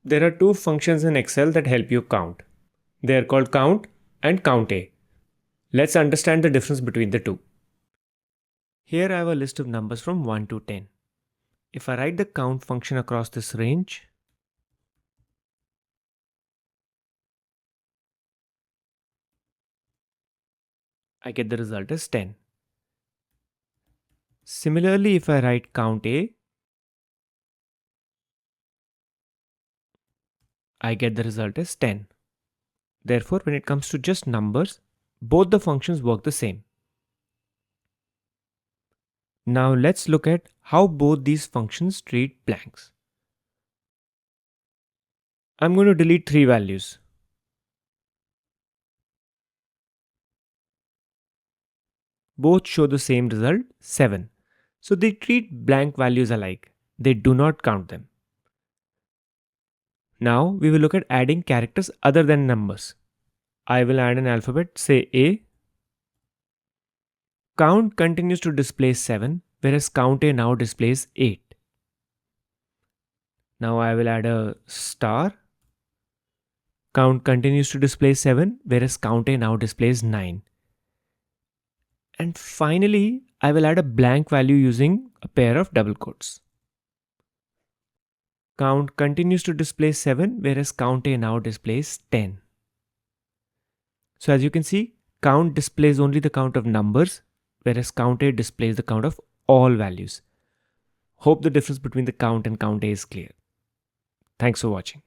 There are two functions in Excel that help you count. They are called count and COUNTA. Let's understand the difference between the two. Here I have a list of numbers from 1 to 10. If I write the count function across this range, I get the result as 10. Similarly, if I write count A, I get the result as 10. Therefore, when it comes to just numbers, both the functions work the same. Now let's look at how both these functions treat blanks. I'm going to delete 3 values. Both show the same result, 7. So they treat blank values alike. They do not count them. Now we will look at adding characters other than numbers. I will add an alphabet, say A. Count continues to display 7, whereas count A now displays 8. Now I will add a star. Count continues to display 7, whereas count A now displays 9. And finally, I will add a blank value using a pair of double quotes. Count continues to display 7, whereas count A now displays 10. So as you can see, count displays only the count of numbers, whereas count A displays the count of all values. Hope the difference between the count and COUNTA is clear. Thanks for watching.